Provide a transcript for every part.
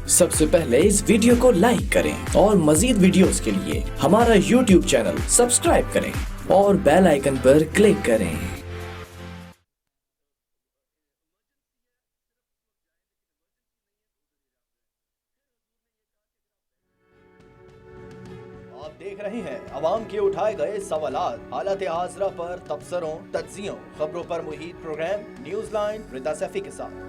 सबसे पहले इस वीडियो को लाइक करें और मजीद वीडियोस के लिए हमारा YouTube चैनल सब्सक्राइब करें और बेल आइकन पर क्लिक करें। आप देख रहे हैं अवाम के उठाए गए सवालात, हालत हाजरा पर तबसरों, तज्जियों, खबरों पर मुहित प्रोग्राम न्यूज लाइन रिदा सैफी के साथ।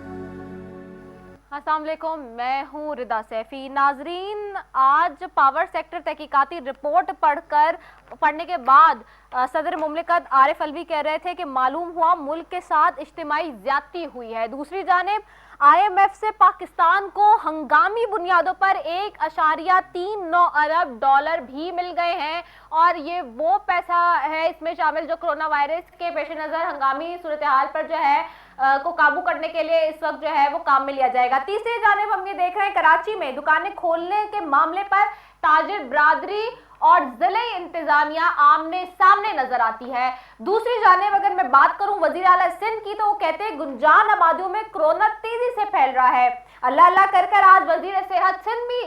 अस्सलाम वालेकुम, मैं हूँ रिदा सैफी। नाजरीन, आज पावर सेक्टर तहकीकाती रिपोर्ट पढ़ने के बाद सदर मुमलिकत आरिफ अलवी कह रहे थे कि मालूम हुआ मुल्क के साथ इज्तिमाई ज्यादती हुई है। दूसरी जानिब IMF से पाकिस्तान को हंगामी बुनियादों पर 1.39 अरब डॉलर भी मिल गए हैं और ये वो पैसा है इसमें शामिल जो कोरोना वायरस के पेश नज़र हंगामी सूरत हाल पर जो है को काबू करने के लिए इस वक्त जो है वो काम में लिया जाएगा। तीसरी जानिब हम ये देख रहे हैं कराची में दुकानें खोलने के मामले पर ताजिर बरादरी और जिले इंतजामिया आमने सामने नजर आती है। दूसरी जानिब अगर मैं बात करूं वजीर आला सिंध की, तो वो कहते हैं गुंजान आबादियों में कोरोना तेजी से फैल रहा है। अल्लाह अल्लाह कर आज वजीर सेहत सिंध भी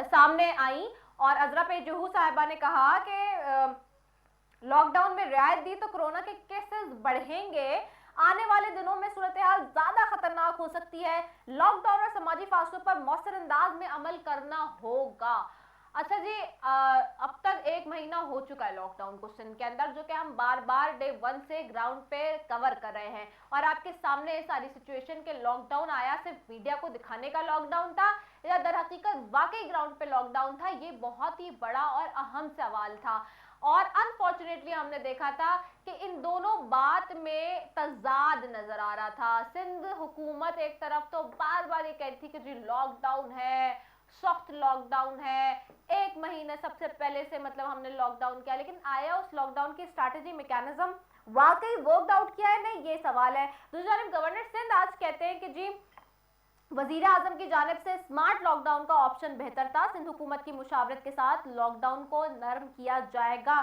सामने आई और अजरा पे जुहू साहिबा ने कहा कि लॉकडाउन में रियायत दी तो कोरोना के केसेस बढ़ेंगे, आने वाले दिनों में सूरत हाल ज्यादा खतरनाक हो सकती है, लॉकडाउन और समाजी फासलों पर मौसर अंदाज में अमल करना होगा। अच्छा जी, अब तक 1 महीना हो चुका है लॉकडाउन को सिंध के अंदर, जो कि हम बार बार डे 1 से ग्राउंड पे कवर कर रहे हैं और आपके सामने सारी सिचुएशन के लॉकडाउन आया सिर्फ मीडिया को दिखाने का लॉकडाउन था या दर हकीकत वाकई ग्राउंड पे लॉकडाउन था, ये बहुत ही बड़ा और अहम सवाल था। और अनफॉर्चुनेटली हमने देखा था कि इन दोनों बात में तजाद नजर आ रहा था। सिंध हुकूमत एक तरफ तो बार बार ये कहती थी कि जी लॉकडाउन है, सॉफ्ट लॉकडाउन है, 1 महीने सबसे पहले से मतलब हमने लॉकडाउन किया, लेकिन आया उस लॉकडाउन की स्ट्रैटेजी मैकेनिज्म वाकई वर्कड आउट किया है नहीं, ये सवाल है। दूसरी जानब गवर्नर सिंध आज कहते हैं कि जी वजीर आजम की जानिब से स्मार्ट लॉकडाउन का ऑप्शन बेहतर था, सिंध हुकूमत की मुशावरत के साथ लॉकडाउन को नरम किया जाएगा।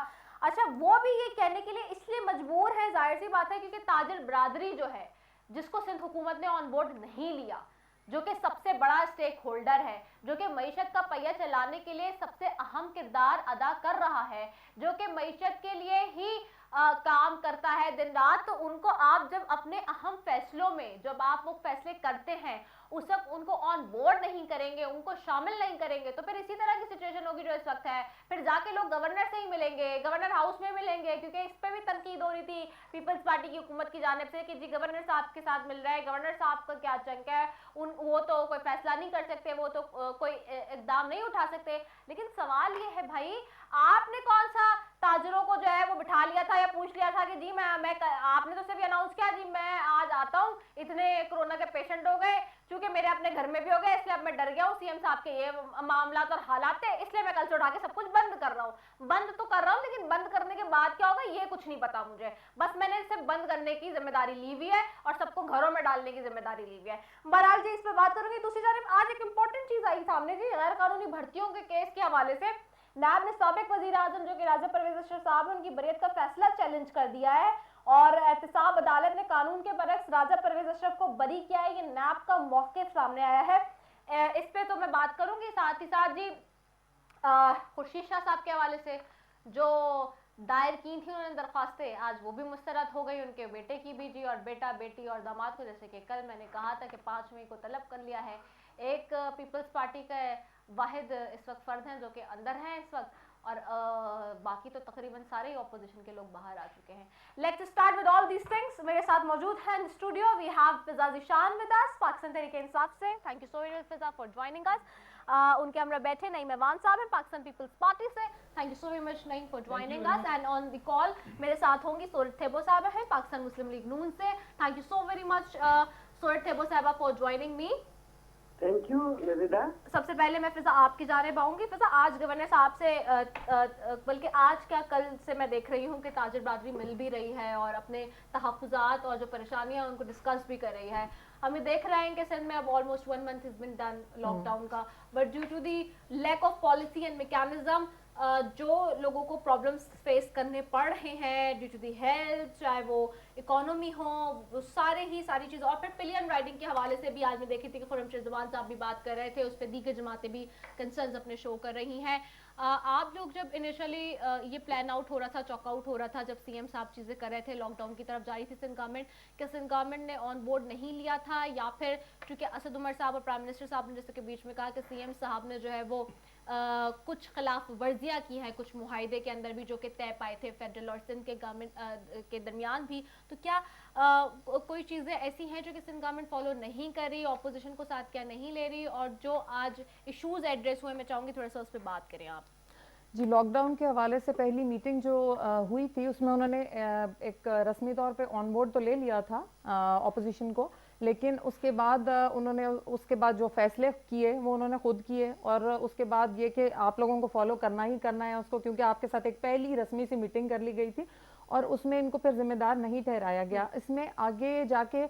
अच्छा, वो भी ये कहने के लिए इसलिए मजबूर है, जाहिर सी बात है, क्योंकि ताजिर बरादरी जो है जिसको सिंध हुकूमत ने ऑन बोर्ड नहीं लिया, जो कि सबसे बड़ा स्टेक होल्डर है, जो कि मईशत का पहिया चलाने के लिए सबसे अहम किरदार अदा कर रहा है, जो कि मईशत के लिए ही काम करता है दिन रात, तो उनको आप जब अपने अहम फैसलों में जब आप वो फैसले करते हैं उस वक्त उनको ऑन बोर्ड नहीं करेंगे, उनको शामिल नहीं करेंगे, तो फिर इसी तरह की सिचुएशन होगी जो इस वक्त है। फिर जाके लोग गवर्नर से ही मिलेंगे, गवर्नर हाउस में मिलेंगे, क्योंकि इस पर भी तनकीद हो रही थी पीपल्स पार्टी की हुकूमत की जानिब से कि जी गवर्नर साहब के साथ मिल रहा है, गवर्नर साहब का क्या चंक है, वो तो कोई फैसला नहीं कर सकते, वो तो कोई इकदाम नहीं उठा सकते। लेकिन सवाल ये है भाई, आपने कौन सा ताजरों को जो है वो बिठा लिया था या पूछ लिया था कि जी मैं आपने तो सिर्फ अनाउंस किया जी मैं आज आता हूँ, इतने कोरोना के पेशेंट हो गए, क्योंकि मेरे अपने घर में भी हो गए, इसलिए अब मैं डर गया हूँ सीएम साहब के ये मामला और हालात है, इसलिए मैं कल से उठा के सब कुछ बंद कर रहा हूँ। बंद तो कर रहा हूँ, लेकिन बंद करने के बाद क्या होगा ये कुछ नहीं पता मुझे, बस मैंने इसे बंद करने की जिम्मेदारी ली हुई है और सबको घरों में डालने की जिम्मेदारी ली हुई है। बहरहाल जी, इस पर बात करूंगी। दूसरी जानब आज एक इंपॉर्टेंट चीज आई सामने जी, गैर कानूनी भर्तियों के केस के हवाले से नायब ने साबिक वजीर आजम जो कि राजा परवेज अशरफ साहब उनकी बरियत का फैसला चैलेंज कर दिया है और एहतसाब अदालत ने कानून के बरक्स राजा परवेज अशरफ को बरी किया है। ये नायब का मौक़िफ़ सामने आया है, इस पे तो मैं बात करूंगी। साथ ही साथ जी खुर्शीद शाह साहब के हवाले से जो दायर की थी उन्होंने दरख्वास्तें, आज वो भी मुस्तरद हो गई, उनके बेटे की भी जी और बेटा बेटी और दामाद को, जैसे कि कल मैंने कहा था कि 5 मई को तलब कर लिया है। एक पीपल्स पार्टी का वाहिद इस वक्त फर्द हैं जो कि अंदर हैं इस वक्त, और बाकी तो तकरीबन सारे ही ऑपोजिशन के लोग बाहर आ चुके हैं। Let's start with all these things. मेरे साथ मौजूद हैं in studio we have Fiza Zeeshan with us Pakistan Tehreek Insaf से, thank you so much Fiza for joining us. उनके हमरा बैठे नईम ऐवान साहब हैं पाकिस्तान पीपल्स पार्टी से, thank you so very much Naeem for joining us. And on the call मेरे साथ होंगी सोरठ थेबो साहब हैं पाकिस्तान मुस्लिम लीग नून से, thank you so very much Sorath Thebo sahiba for joining me. Thank you Rida. सबसे पहले मैं फिजा आपकी जानिब आऊंगी। फिजा, आज गवर्नर साहब से बल्कि आज क्या कल से मैं देख रही हूँ कि ताजिर बरादरी मिल भी रही है और अपने तहफ़्फ़ुज़ात और जो परेशानियां उनको डिस्कस भी कर रही है। हम देख रहे हैं कि सिंध में अब almost 1 month is been done lockdown का, but due to the lack of policy and mechanism जो लोगों को प्रॉब्लम्स फेस करने पड़ रहे हैं ड्यू टू दी हेल्थ, चाहे वो इकोनॉमी हो, वो सारी चीज़ें, और फिर पिलियन राइडिंग के हवाले से भी आज मैं देखी थी कि खुर्रम जमान साहब भी बात कर रहे थे, उस पर दीगर जमातें भी कंसर्न्स अपने शो कर रही हैं। आप लोग जब इनिशियली ये प्लान आउट हो रहा था, चॉक आउट हो रहा था, जब सीएम साहब चीज़ें कर रहे थे, लॉकडाउन की तरफ जा रही थी सिंध गवर्नमेंट, क्या सिंध गवर्नमेंट ने ऑन बोर्ड नहीं लिया था, या फिर चूंकि असद उमर साहब और प्राइम मिनिस्टर साहब ने जैसे कि बीच में कहा कि सीएम साहब ने जो है वो कुछ खिलाफ वर्जियाँ की हैं कुछ मुआहदे के अंदर भी जो कि तय पाए थे फेडरल और सिंध के गवर्नमेंट के दरमियान भी, तो क्या कोई चीज़ें ऐसी हैं जो कि सिंध गवर्नमेंट फॉलो नहीं कर रही, ऑपोजिशन को साथ क्या नहीं ले रही, और जो आज इश्यूज एड्रेस हुए, मैं चाहूँगी थोड़ा सा उस पर बात करें आप। जी, लॉकडाउन के हवाले से पहली मीटिंग जो हुई थी उसमें उन्होंने एक रस्मी तौर पे ऑन बोर्ड तो ले लिया था ऑपोजिशन को, लेकिन उसके बाद उन्होंने जो फैसले किए वो उन्होंने खुद किए, और उसके बाद ये कि आप लोगों को फॉलो करना ही करना है उसको, क्योंकि आपके साथ एक पहली रस्मी सी मीटिंग कर ली गई थी और उसमें इनको फिर जिम्मेदार नहीं ठहराया गया। इसमें आगे जाके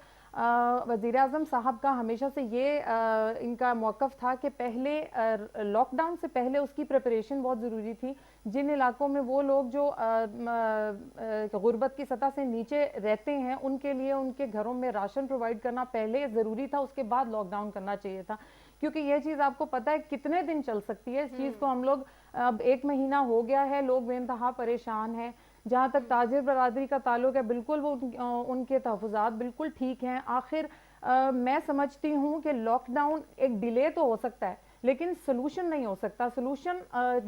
वज़ीर आज़म साहब का हमेशा से ये इनका मौक़िफ़ था कि पहले लॉकडाउन से पहले उसकी प्रिपरेशन बहुत ज़रूरी थी। जिन इलाकों में वो लोग जो गुर्बत की सतह से नीचे रहते हैं उनके लिए उनके घरों में राशन प्रोवाइड करना पहले ज़रूरी था, उसके बाद लॉकडाउन करना चाहिए था, क्योंकि ये चीज़ आपको पता है कितने दिन चल सकती है। इस चीज़ को हम लोग अब 1 महीना हो गया है, लोग बेइंतहा परेशान हैं। जहाँ तक ताजिर बरादरी का ताल्लुक है, बिल्कुल वो उनके तहफ़्फ़ुज़ात बिल्कुल ठीक हैं। आखिर मैं समझती हूँ कि लॉकडाउन एक डिले तो हो सकता है लेकिन सोल्यूशन नहीं हो सकता। सोल्यूशन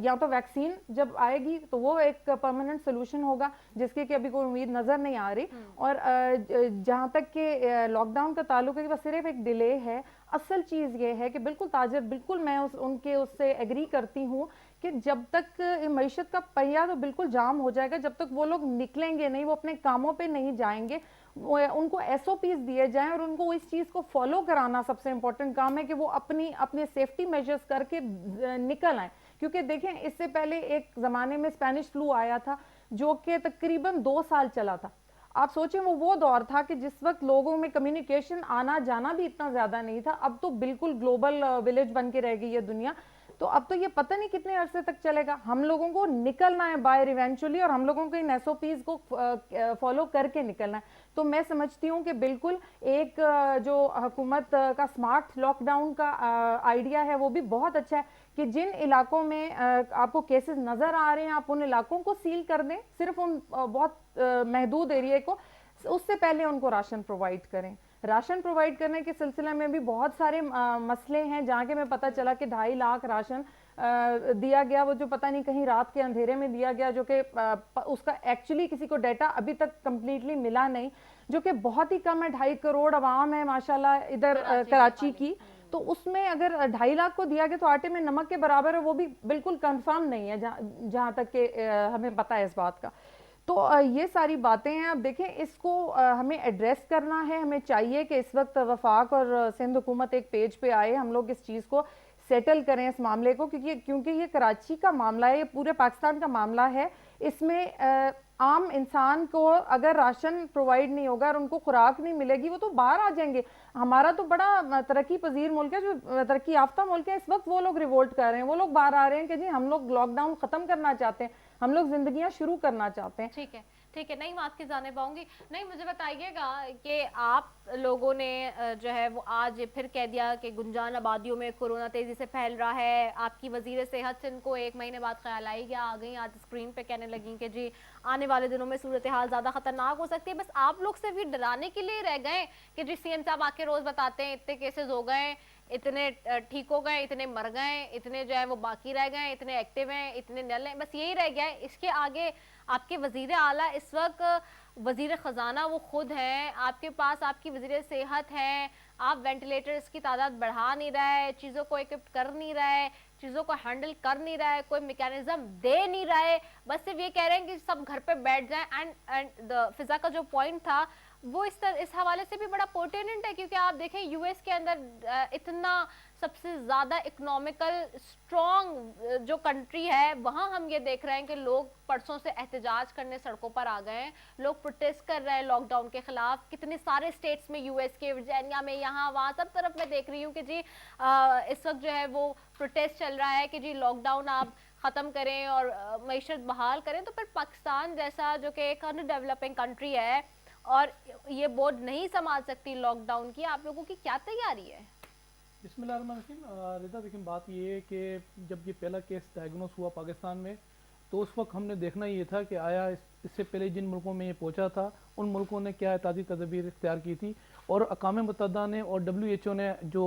या तो वैक्सीन जब आएगी तो वो एक परमानेंट सोल्यूशन होगा, जिसकी कि अभी कोई उम्मीद नज़र नहीं आ रही। और जहाँ तक कि लॉकडाउन का ताल्लुक है कि बस सिर्फ एक डिले है। असल चीज़ ये है कि बिल्कुल मैं उससे एग्री करती हूँ कि जब तक मईशत का पहिया तो बिल्कुल जाम हो जाएगा, जब तक वो लोग निकलेंगे नहीं, वो अपने कामों पे नहीं जाएंगे, उनको SOPs दिए जाएं और उनको इस चीज़ को फॉलो कराना सबसे इम्पोर्टेंट काम है कि वो अपने सेफ्टी मेजर्स करके निकल आए। क्योंकि देखें, इससे पहले एक ज़माने में स्पेनिश फ्लू आया था जो कि तकरीबन 2 साल चला था। आप सोचें वो दौर था कि जिस वक्त लोगों में कम्युनिकेशन आना जाना भी इतना ज़्यादा नहीं था। अब तो बिल्कुल ग्लोबल विलेज बन के रह गई है दुनिया। तो अब तो ये पता नहीं कितने अरसे तक चलेगा। हम लोगों को निकलना है बाहर इवेंचुअली, और हम लोगों को इन SOPs को फॉलो करके निकलना है। तो मैं समझती हूँ कि बिल्कुल एक जो हुकूमत का स्मार्ट लॉकडाउन का आइडिया है वो भी बहुत अच्छा है कि जिन इलाकों में आपको केसेस नज़र आ रहे हैं आप उन इलाकों को सील कर दें, सिर्फ उन बहुत महदूद एरिया को, उससे पहले उनको राशन प्रोवाइड करें। राशन प्रोवाइड करने के सिलसिले में भी बहुत सारे मसले हैं, जहाँ के मैं पता चला कि 2.5 लाख राशन दिया गया, वो जो पता नहीं कहीं रात के अंधेरे में दिया गया, जो कि उसका एक्चुअली किसी को डाटा अभी तक कंप्लीटली मिला नहीं, जो कि बहुत ही कम है। 2.5 करोड़ आवाम है माशाल्लाह इधर कराची की, तो उसमें अगर 2.5 लाख को दिया गया तो आटे में नमक के बराबर है, वो भी बिल्कुल कंफर्म नहीं है जहाँ तक कि हमें पता है इस बात का। तो ये सारी बातें हैं। अब देखें, इसको हमें एड्रेस करना है। हमें चाहिए कि इस वक्त वफाक और सिंध हुकूमत एक पेज पे आए, हम लोग इस चीज़ को सेटल करें इस मामले को, क्योंकि ये कराची का मामला है, ये पूरे पाकिस्तान का मामला है। इसमें आम इंसान को अगर राशन प्रोवाइड नहीं होगा और उनको खुराक नहीं मिलेगी, वो तो बाहर आ जाएंगे। हमारा तो बड़ा तरक्की पजीर मुल्क है, जो तरक्की याफ्ता मुल्क है, इस वक्त वो लोग रिवोल्ट कर रहे हैं, वो लोग बाहर आ रहे हैं कि जी हम लोग लॉकडाउन ख़त्म करना चाहते हैं, हम लोग जिंदगियां शुरू करना चाहते हैं। ठीक है, ठीक है, नहीं मैं आपकी जाने पाऊंगी। नहीं, मुझे बताइएगा कि आप लोगों ने जो है वो आज फिर कह दिया कि गुंजान आबादियों में कोरोना तेज़ी से फैल रहा है। आपकी वज़ीर सेहत सिंध को 1 महीने बाद ख्याल आई गया, आ गई आज स्क्रीन पे कहने लगी कि जी आने वाले दिनों में सूरत हाल ज़्यादा ख़तरनाक हो सकती है। बस आप लोग से भी डराने के लिए रह गए कि जी सीएम साहब आके रोज़ बताते हैं इतने केसेस हो गए, इतने ठीक हो गए, इतने मर गए, इतने जो है वो बाकी रह गए, इतने एक्टिव हैं, इतने नल हैं, बस यही रह गया है। इसके आगे आपके वज़ीर आला इस वक्त वज़ीर ख़जाना वो खुद हैं, आपके पास आपकी वज़ीर सेहत है, आप वेंटिलेटर्स की तादाद बढ़ा नहीं रहे, चीज़ों को इक्विप कर नहीं रहे, चीज़ों को हैंडल कर नहीं रहा है, कोई मैकेनिज्म दे नहीं रहा है, बस सिर्फ ये कह रहे हैं कि सब घर पे बैठ जाएं। एंड फिज़ा का जो पॉइंट था वो इस हवाले से भी बड़ा पोर्टेनेंट है, क्योंकि आप देखें यूएस के अंदर इतना सबसे ज़्यादा इकोनॉमिकल स्ट्रॉन्ग जो कंट्री है, वहाँ हम ये देख रहे हैं कि लोग परसों से एहतजाज करने सड़कों पर आ गए हैं, लोग प्रोटेस्ट कर रहे हैं लॉकडाउन के खिलाफ। कितने सारे स्टेट्स में यूएस के, वर्जीनिया में, यहाँ वहाँ सब तरफ मैं देख रही हूँ कि जी इस वक्त जो है वो प्रोटेस्ट चल रहा है कि जी लॉकडाउन आप ख़त्म करें और मईशत बहाल करें। तो फिर पाकिस्तान जैसा जो कि एक अनडेवलपिंग कंट्री है और ये बोर्ड नहीं संभाल सकती लॉकडाउन की, आप लोगों की क्या तैयारी है? बिस्मिल्लाहिर्रहमानिर्रहीम। रिदा देखिए, बात ये है कि जब ये पहला केस डायग्नोस हुआ पाकिस्तान में, तो उस वक्त हमने देखना ये था कि आया इससे पहले जिन मुल्कों में ये पहुंचा था उन मुल्कों ने क्या एहतियाती तदबीर इख्तियार की थी और अक़वाम मुत्तहिदा ने और WHO ने जो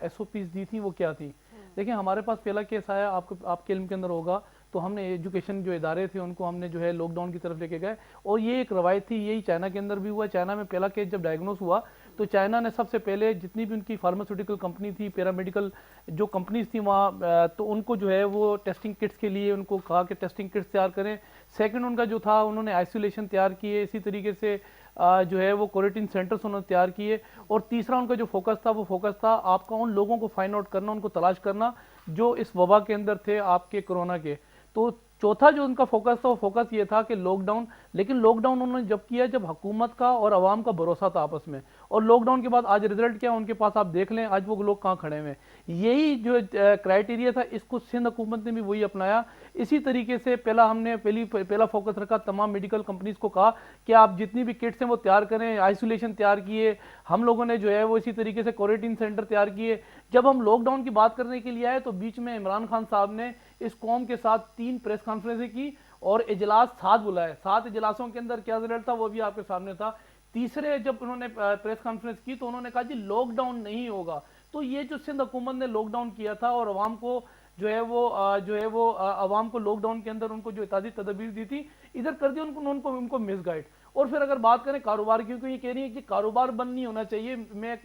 SOPs दी थी वो क्या थी। देखिए, हमारे पास पहला केस आया, आपके इल्म के अंदर होगा, तो हमने एजुकेशन जो इदारे थे उनको हमने जो है लॉकडाउन की तरफ लेके गए और ये एक रवायत थी, यही चाइना के अंदर भी हुआ। चाइना में पहला केस जब डायग्नोस हुआ तो चाइना ने सबसे पहले जितनी भी उनकी फार्मास्यूटिकल कंपनी थी, पैरामेडिकल जो कंपनीज थी वहाँ, तो उनको जो है वो टेस्टिंग किट्स के लिए उनको कहा कि टेस्टिंग किट्स तैयार करें। सेकंड उनका जो था, उन्होंने आइसोलेशन तैयार किए, इसी तरीके से जो है वो क्वारंटीन सेंटर्स उन्होंने तैयार किए। और तीसरा उनका जो फोकस था वो फोकस था आपका उन लोगों को फाइंड आउट करना, उनको तलाश करना जो इस वबा के अंदर थे आपके कोरोना के। तो चौथा जो उनका फोकस था वो फोकस ये था कि लॉकडाउन, लेकिन लॉकडाउन उन्होंने जब किया जब हुकूमत का और आवाम का भरोसा था आपस में, और लॉकडाउन के बाद आज रिजल्ट क्या उनके पास आप देख लें, आज वो लोग कहाँ खड़े हुए हैं। यही जो क्राइटेरिया था इसको सिंध हुकूमत ने भी वही अपनाया। इसी तरीके से पहला फोकस रखा, तमाम मेडिकल कंपनीज को कहा कि आप जितनी भी किट्स हैं वो तैयार करें, आइसोलेशन तैयार किए, हम लोगों ने जो है वो इसी तरीके से क्वारंटीन सेंटर तैयार किए। जब हम लॉकडाउन की बात करने के लिए आए तो बीच में इमरान खान साहब ने इस कौम के साथ 3 प्रेस कॉन्फ्रेंसें की और इजलास 7 बुलाए। 7 इजलासों के अंदर क्या रिजल्ट था वो भी आपके सामने था। तीसरे जब उन्होंने प्रेस कॉन्फ्रेंस की तो उन्होंने कहा जी लॉकडाउन नहीं होगा। तो ये जो सिंध हुकूमत ने लॉकडाउन किया था और अवाम को जो है वो अवाम को लॉकडाउन के अंदर उनको जो एहतियाती तदबीर दी थी इधर कर दी, उनको मिसगाइड। और फिर अगर बात करें कारोबार की, क्योंकि ये कह रही है कि कारोबार बंद नहीं होना चाहिए,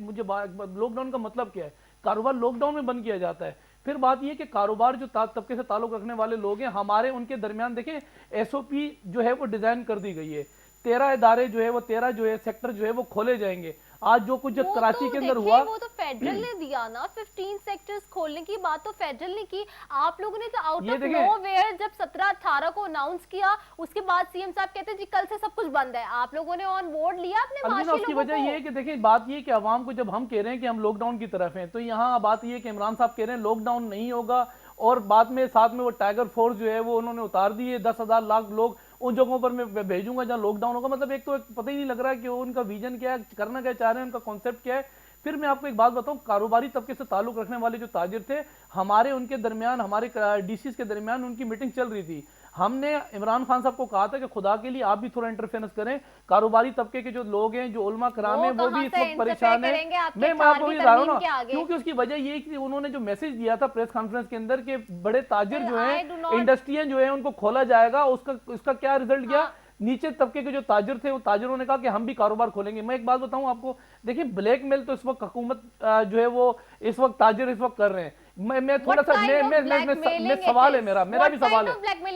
मुझे लॉकडाउन का मतलब क्या है, कारोबार लॉकडाउन में बंद किया जाता है। फिर बात यह कि कारोबार जो तबके से ताल्लुक रखने वाले लोग हैं हमारे, उनके दरमियान देखें SOP जो है वो डिजाइन कर दी गई है। 13 इदारे जो है वो 13 जो है सेक्टर जो है वो खोले जाएंगे। आज जो कुछ कराची के अंदर हुआ वो तो फेडरल ने दिया ना, 15 सेक्टर्स खोलने की बात तो फेडरल ने की। आप लोगों ने तो आउट ऑफ नोवेयर जब 17-18 को अनाउंस किया, उसके बाद सीएम साहब कहते हैं जी कल से सब कुछ बंद है। आप लोगों ने ऑन बोर्ड लिया अपने माशी लोगों को। उसकी वजह ये है कि देखिए, बात ये है कि आवाम को जब हम कह रहे हैं कि हम लॉकडाउन की तरफ हैं, तो यहाँ बात ये है कि इमरान साहब कह रहे हैं लॉकडाउन नहीं होगा, और बाद में साथ में वो टाइगर फोर्स जो है वो उन्होंने उतार दी है। 10,000 लाख लोग उन जगहों पर मैं भेजूंगा जहां लॉकडाउन होगा। मतलब एक तो पता ही नहीं लग रहा है कि उनका विजन क्या है, करना क्या चाह रहे हैं, उनका कॉन्सेप्ट क्या है। फिर मैं आपको एक बात बताऊं, कारोबारी तबके से ताल्लुक रखने वाले जो ताजिर थे हमारे, उनके दरमियान, हमारे DCs के दरमियान उनकी मीटिंग चल रही थी। हमने इमरान खान साहब को कहा था कि खुदा के लिए आप भी थोड़ा इंटरफेरेंस करें। कारोबारी तबके के जो लोग हैं, जो उलमा कराम है, वो भी इस वक्त परेशान है। मैं आपको भी बता रहा हूँ ना, क्योंकि उसकी वजह ये कि उन्होंने जो मैसेज दिया था प्रेस कॉन्फ्रेंस के अंदर कि बड़े ताजिर जो है, इंडस्ट्रियां जो है उनको खोला जाएगा, उसका क्या रिजल्ट गया। नीचे तबके के जो ताजिर थे वो ताजिरों ने कहा कि हम भी कारोबार खोलेंगे। मैं एक बात बताऊं आपको, देखिए ब्लैकमेल तो इस वक्त हुकूमत जो है वो इस वक्त ताजिर इस वक्त कर रहे हैं। मैं थोड़ा सा मैं सवाल है मेरा भी सवाल है।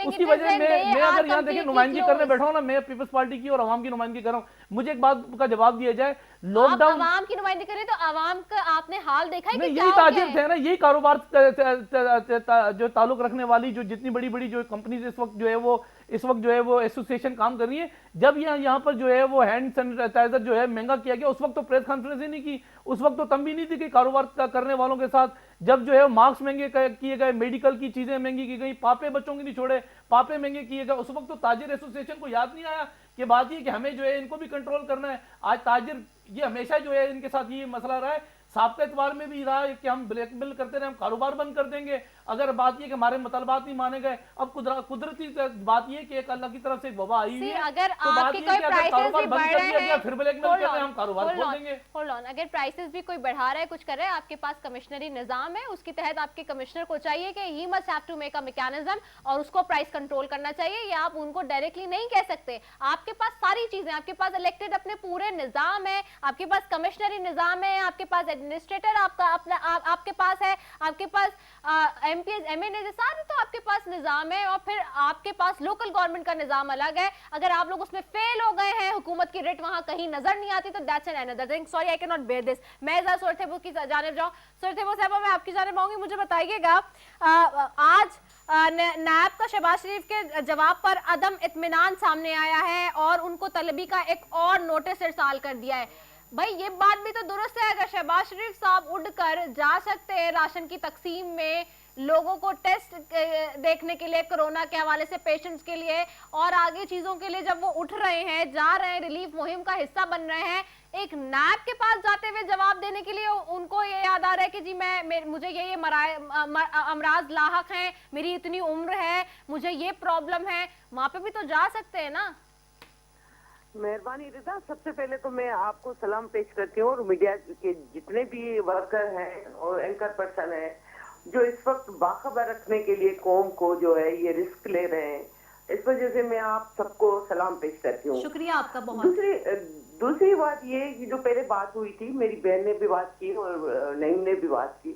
उसकी वजह मैं अगर यहाँ देखिए नुमाइंदगी करने बैठा हूँ ना, मैं पीपल्स पार्टी की और आवाम की नुमाइंदगी कर रहा हूँ, मुझे एक बात का जवाब दिया जाए, लॉकडाउन आवाम की नुमाइंदगी करें तो आवाम का आपने हाल देखा है कि यही ताजिर थे ना, यही कारोबार जो ताल्लुक रखने वाली जो जितनी बड़ी बड़ी जो कंपनीज इस वक्त जो है वो एसोसिएशन काम कर रही है। जब यहाँ पर जो है वो हैंड सैनिटाइजर जो है महंगा किया गया, उस वक्त तो प्रेस कॉन्फ्रेंस ही नहीं की, उस वक्त तो तंबी नहीं थी कि कारोबार करने वालों के साथ। जब जो है मास्क महंगे किए गए, मेडिकल की चीजें महंगी की गई, पापे बच्चों के नहीं छोड़े, पापे महंगे किए गए, उस वक्त तो ताजिर एसोसिएशन को याद नहीं आया कि बात ये कि हमें जो है इनको भी कंट्रोल करना है। आज ताजिर ये हमेशा जो है इनके साथ ये मसला रहा है, साहब का एतबार में भी रहा है कि हम ब्लैकमेल करते रहे, हम कारोबार बंद कर देंगे अगर बात ये कि हमारे मतलबात नहीं माने गए। अब कुदरती बात ये कि एक अल्लाह की तरफ से एक वबा आई है, अगर तो बात ये कि अगर कारोबार बंद कर दिया गया फिर ब्लैकमेल कर रहे हैं, हम कारोबार खोल देंगे। होल्ड ऑन, अगर प्राइसेस भी कोई बढ़ा रहा है, कुछ कर रहा है, आपके पास कमिश्नरी निजाम है, उसके तहत आपके कमिश्नर को चाहिए कि he must have to make a mechanism और उसको प्राइस कंट्रोल करना चाहिए, या आप उनको डायरेक्टली नहीं कह सकते। आपके पास सारी चीजें, आपके पास इलेक्टेड अपने पूरे निजाम है, आपके पास कमिश्नरी निजाम है, आपके पास एडमिनिस्ट्रेटर आपके पास है, आपके पास MPs MNA सारे तो आपके पास निजाम है, और फिर आपके पास लोकल गवर्नमेंट का निजाम अलग है। अगर आप लोग उसमें फेल हो गए हैं, हुकूमत की रेट वहां कहीं नजर नहीं आती, तो that's an another thing. Sorry, I can not bear this. मैं जरा सुरथेबो की जानिब जाऊं। सुरथेबो साहब, मैं आपकी जानिब आऊंगी, मुझे बताइएगा आज नायब का शहबाज शरीफ के जवाब पर अदम इत्मीनान सामने आया है और उनको तलबी का एक और नोटिस इरसाल कर दिया है। भाई ये बात भी तो दुरुस्त है, अगर शहबाज शरीफ साहब उड़कर जा सकते हैं राशन की तकसीम में, लोगों को टेस्ट देखने के लिए कोरोना के हवाले से पेशेंट्स के लिए और आगे चीजों के लिए जब वो उठ रहे हैं, जा रहे हैं, रिलीफ मुहिम का हिस्सा बन रहे हैं, एक नैब के पास जाते हुए जवाब देने के लिए उनको ये याद आ रहा है कि जी मुझे ये अमराज लाहक हैं, मेरी इतनी उम्र है, मुझे ये प्रॉब्लम है, वहां पे भी तो जा सकते हैं ना। मेहरबानी रिदा, सबसे पहले तो मैं आपको सलाम पेश करती हूँ और मीडिया के जितने भी वर्कर हैं और एंकर पर्सन हैं जो इस वक्त बाखबर रखने के लिए कौम को जो है ये रिस्क ले रहे हैं, इस वजह से मैं आप सबको सलाम पेश करती हूँ। शुक्रिया आपका बहुत। दूसरी बात ये कि जो पहले बात हुई थी, मेरी बहन ने भी बात की और नईम ने भी बात की,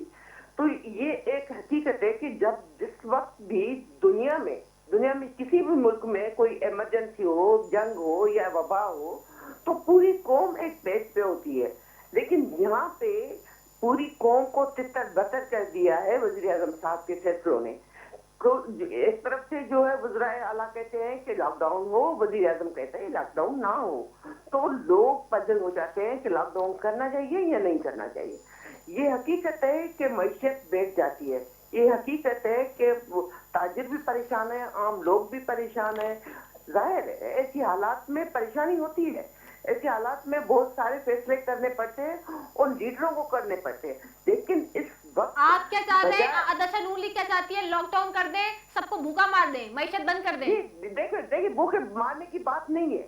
तो ये एक हकीकत है कि जब जिस वक्त भी दुनिया में किसी भी मुल्क में कोई इमरजेंसी हो, जंग हो या वबा हो, तो पूरी कौम एक पेज पे होती है। लेकिन यहाँ पे पूरी कौम को तितर बतर कर दिया है वज़ीर आज़म साहब के फैसलों ने। तो एक तरफ से जो है वज़राए आला कहते हैं कि लॉकडाउन हो, वज़ीर आज़म कहते हैं लॉकडाउन ना हो, तो लोग पजल हो जाते हैं कि लॉकडाउन करना चाहिए या नहीं करना चाहिए। ये हकीकत है कि मैशियत बैठ जाती है, ये हकीकत है कि ताजिर भी परेशान है, आम लोग भी परेशान है। जाहिर है ऐसी हालात में परेशानी होती है, ऐसे हालात में बहुत सारे फैसले करने पड़ते हैं और लीडरों को करने पड़ते हैं। लेकिन इस वक्त आप क्या चाह रहे हैं? अदशा नून लीग क्या चाहती है? लॉकडाउन कर दें, सबको भूखा मार दें, मैशत बंद कर दें। देखिए भूखे मारने की बात नहीं है,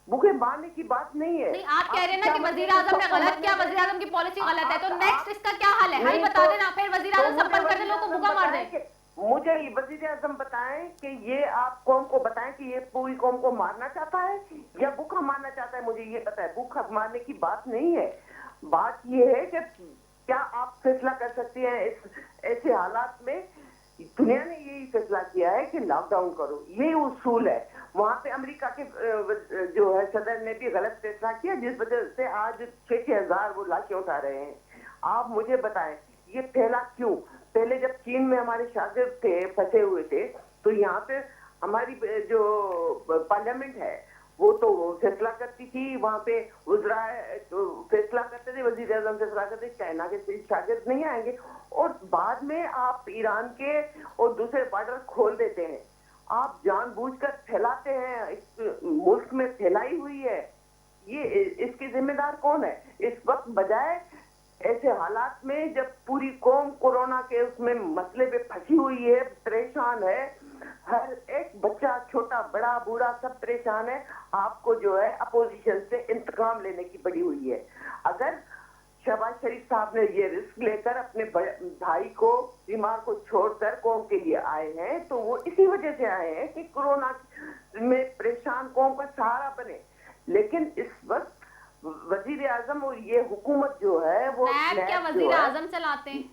भूखे मारने की बात नहीं है। नहीं, आप कह रहे हैं ना कि वजीर आजम ने गलत किया, वजीर आजम की पॉलिसी गलत है, तो नेक्स्ट इसका क्या हल है? हल बता देना, फिर वजीर आजम सब बंद कर दे, लोगों को भूखा मार दें। मुझे वजीर आजम बताएं कि ये आप कौम को बताएं कि ये पूरी कौम को मारना चाहता है या भूखा मारना चाहता है। मुझे ये पता है, भूखा मारने की बात नहीं है। बात ये है कि क्या आप फैसला कर सकती हैं इस ऐसे हालात में। दुनिया ने यही फैसला किया है कि लॉकडाउन करो, ये उसूल है। वहां पे अमेरिका के जो है सदर ने भी गलत फैसला किया, जिस वजह से आज 6,000 वो लाशें उठा रहे हैं। आप मुझे बताएं ये फैला क्यों? पहले जब चीन में हमारे शागिर्द थे, फंसे हुए थे, तो यहाँ पे हमारी जो पार्लियामेंट है वो तो फैसला करती थी, वहाँ पे वज़रा फैसला करते थे, वज़ीर आज़म फैसला करते, चाइना के शागिर्द नहीं आएंगे। और बाद में आप ईरान के और दूसरे बॉर्डर खोल देते हैं, आप जानबूझकर फैलाते हैं, इस मुल्क में फैलाई हुई है। ये इसकी जिम्मेदार कौन है? इस वक्त बजाय ऐसे हालात में जब पूरी कौम कोरोना के उसमें मसले पे फंसी हुई है, परेशान है, हर एक बच्चा, छोटा बड़ा बूढ़ा सब परेशान है, आपको जो है अपोजिशन से इंतकाम लेने की पड़ी हुई है। अगर शहबाज शरीफ साहब ने ये रिस्क लेकर अपने भाई को, बीमार को छोड़कर कौम के लिए आए हैं, तो वो इसी वजह से आए हैं कि कोरोना में परेशान कौम का सहारा बने। लेकिन इस वक्त वजीर आजम और ये हुकूमत जो है वो क्या वजीर आजम चलाते हैं?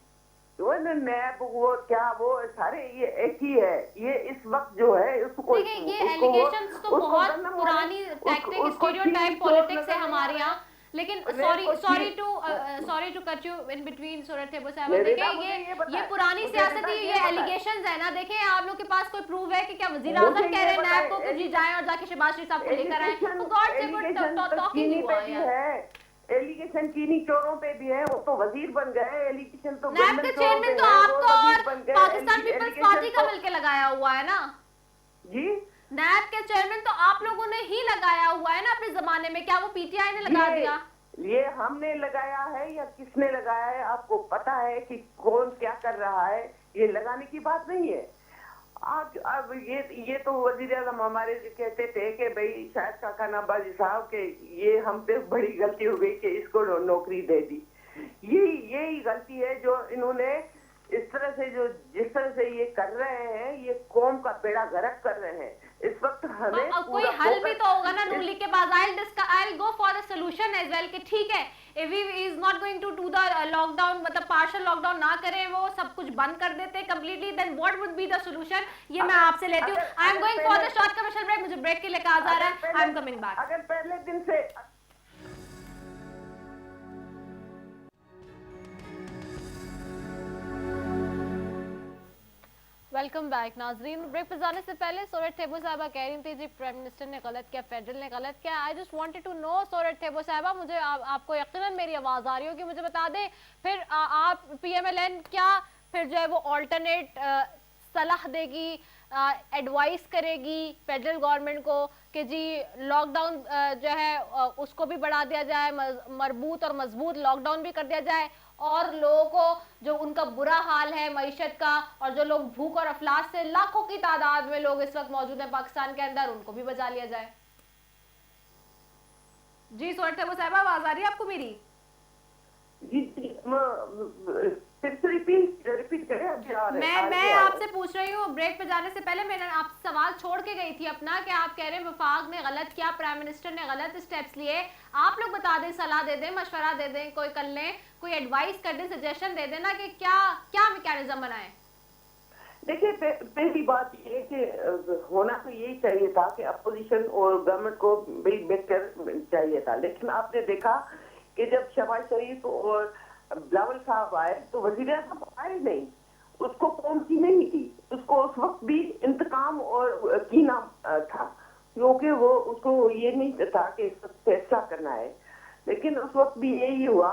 वो नैब वो क्या वो सारे ये एक ही है। ये इस वक्त जो है उसको ये एलिगेशंस तो बहुत पुरानी टैक्टिक, स्टीरियोटाइप पॉलिटिक्स है हमारे यहाँ। लेकिन sorry to cut you in between Sorath है साहब, देखिए ये पुरानी सियासत ही, ये एलिगेशंस है ना। देखिए आप लोग के पास कोई प्रूफ है कि क्या वजीर आजम कह रहे हैं नैब को कि जी जाएं और जाके शहबाज शरीफ साहब को लेकर आए? तो गॉड से गुड टॉकिंग हुआ है। एलिगेशन चीनी चोरों पे भी है, वो तो वजीर बन गए। एलिगेशन तो नैब के चेयरमैन तो आपको और पाकिस्तान पीपल्स पार्टी का मिलके लगाया हुआ है ना जी। नैब के चेयरमैन तो आप लोगों ने ही लगाया हुआ है ना अपने जमाने में, क्या वो पीटीआई ने लगा दिया? ये हमने लगाया है या किसने लगाया है? आपको पता है कि कौन क्या कर रहा है? ये लगाने की बात नहीं है। आज अब ये तो वजीर आज़म हमारे कहते थे कि भाई शायद काका नवाज साहब के ये हम पे बड़ी गलती हो गई कि इसको नौकरी दे दी। यही गलती है जो इन्होंने इस तरह से जो जिस तरह से ये कर रहे हैं, ये कौम का बेड़ा गर्क कर रहे हैं। इस वक्त हमें कोई हल भी तो होगा ना नून लीग के पास। I'll go for the solution as well कि ठीक है, if he is not going to do the lockdown, मतलब partial lockdown ना करें, वो सब कुछ बंद कर देते completely, then what would be the solution? ये मैं आपसे लेती हूँ। I'm going for the short commercial break, मुझे ब्रेक के लिए कहा जा रहा है। I'm coming back। अगर पहले दिन से वेलकम बैक नाजरीन। ब्रेक पर जाने से पहले सूरत थेबो साहबा कह रही थी जी प्राइम मिनिस्टर ने गलत किया, फेडरल ने गलत किया। I just wanted to know Sorath Thebo sahiba, मुझे आपको यकीनन मेरी आवाज़ आ रही होगी, मुझे बता दें फिर आप PMLN क्या फिर जो है वो ऑल्टरनेट सलाह देगी, एडवाइस करेगी फेडरल गवर्नमेंट को कि जी लॉकडाउन जो है उसको भी बढ़ा दिया जाए, मरबूत और मजबूत लॉकडाउन भी कर दिया जाए, और लोगों को जो उनका बुरा हाल है मईशत का, और जो लोग भूख और अफलास से लाखों की तादाद में लोग इस वक्त मौजूद हैं पाकिस्तान के अंदर, उनको भी बचा लिया जाए। जी सोहर साहब आवाज आ रही है आपको मेरी? जी फिर से रिपीट करें। मैं आपसे पूछ रही हूँ, ब्रेक पे जाने से पहले मैंने आपसे सवाल छोड़ के गई थी अपना कि आप कह रहे हैं वफाक ने गलत किया, प्राइम मिनिस्टर ने गलत स्टेप्स लिए। आप लोग बता दें, सलाह दे दें, मशवरा दे दें, कोई कर लें, कोई एडवाइस कर दें, सजेशन दे दें ना कि क्या क्या मैकेनिज्म बनाए। देखिए, पहली बात ये कि होना तो यही चाहिए था कि अपोजिशन और गवर्नमेंट को भी बेहतर चाहिए था, लेकिन आपने देखा कि जब शहबाज शरीफ और बिलावल साहब आए तो वजीर आजम आए नहीं, उसको कौम की नहीं थी, उसको उस वक्त भी इंतकाम और कीना था, क्योंकि वो उसको ये नहीं था कि फैसला करना है। लेकिन उस वक्त भी यही हुआ,